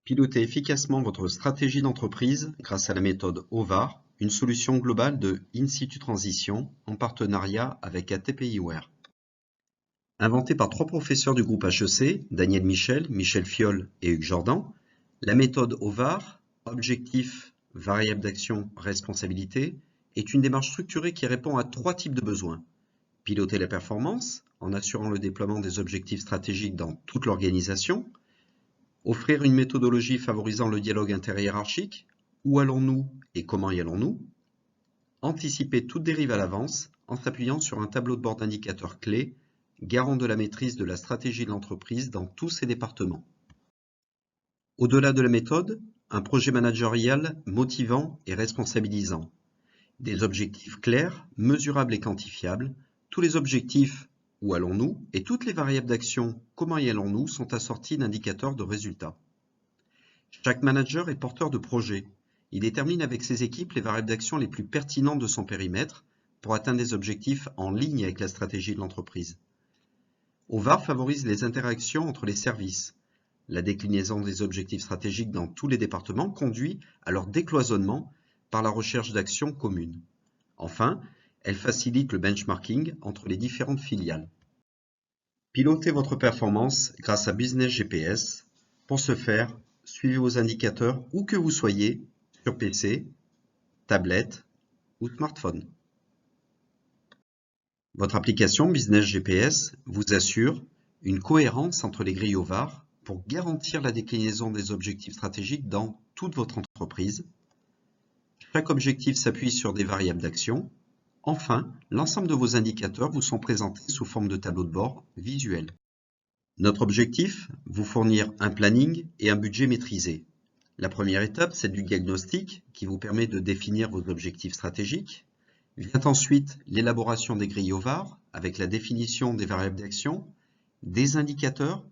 Pilotez efficacement votre stratégie d'entreprise grâce à la méthode OVAR, une solution globale de In-situ Transition en partenariat avec ATPIware. Inventée par 3 professeurs du groupe HEC, Daniel Michel, Michel Fiol et Hugues Jordan, la méthode OVAR, objectif, variable d'action, responsabilité, est une démarche structurée qui répond à 3 types de besoins. Piloter la performance, en assurant le déploiement des objectifs stratégiques dans toute l'organisation. Offrir une méthodologie favorisant le dialogue interhiérarchique. Où allons-nous et comment y allons-nous? Anticiper toute dérive à l'avance en s'appuyant sur un tableau de bord d'indicateurs clés, garant de la maîtrise de la stratégie de l'entreprise dans tous ses départements. Au-delà de la méthode, un projet managérial motivant et responsabilisant. Des objectifs clairs, mesurables et quantifiables. Tous les objectifs, où allons-nous, et toutes les variables d'action, comment y allons-nous, sont assortis d'indicateurs de résultats. Chaque manager est porteur de projet. Il détermine avec ses équipes les variables d'action les plus pertinentes de son périmètre pour atteindre des objectifs en ligne avec la stratégie de l'entreprise. OVAR favorise les interactions entre les services. La déclinaison des objectifs stratégiques dans tous les départements conduit à leur décloisonnement par la recherche d'actions communes. Enfin, elle facilite le benchmarking entre les différentes filiales. Pilotez votre performance grâce à Business GPS. Pour ce faire, suivez vos indicateurs où que vous soyez, sur PC, tablette ou smartphone. Votre application Business GPS vous assure une cohérence entre les grilles OVAR pour garantir la déclinaison des objectifs stratégiques dans toute votre entreprise. Chaque objectif s'appuie sur des variables d'action. Enfin, l'ensemble de vos indicateurs vous sont présentés sous forme de tableau de bord visuel. Notre objectif, vous fournir un planning et un budget maîtrisé. La première étape, c'est du diagnostic qui vous permet de définir vos objectifs stratégiques. Vient ensuite l'élaboration des grilles OVAR avec la définition des variables d'action, des indicateurs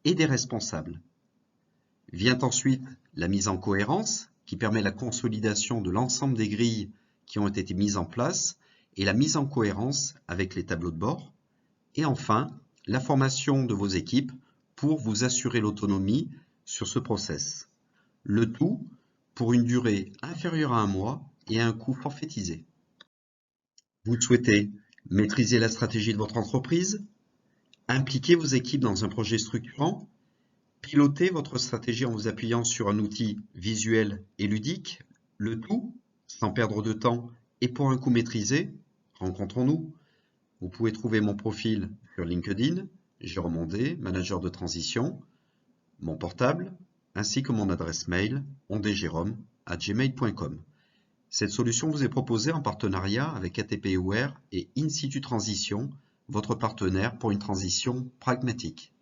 et des responsables. Vient ensuite la mise en cohérence qui permet la consolidation de l'ensemble des grilles qui ont été mises en place et la mise en cohérence avec les tableaux de bord. Et enfin, la formation de vos équipes pour vous assurer l'autonomie sur ce process. Le tout pour une durée inférieure à 1 mois et à un coût forfaitisé. Vous souhaitez maîtriser la stratégie de votre entreprise, impliquer vos équipes dans un projet structurant, piloter votre stratégie en vous appuyant sur un outil visuel et ludique, le tout sans perdre de temps et pour un coût maîtrisé. Rencontrons-nous. Vous pouvez trouver mon profil sur LinkedIn, Jérôme Ondé, manager de transition, mon portable, ainsi que mon adresse mail ondejérôme@gmail.com. Cette solution vous est proposée en partenariat avec ATPIware et In-situ Transition, votre partenaire pour une transition pragmatique.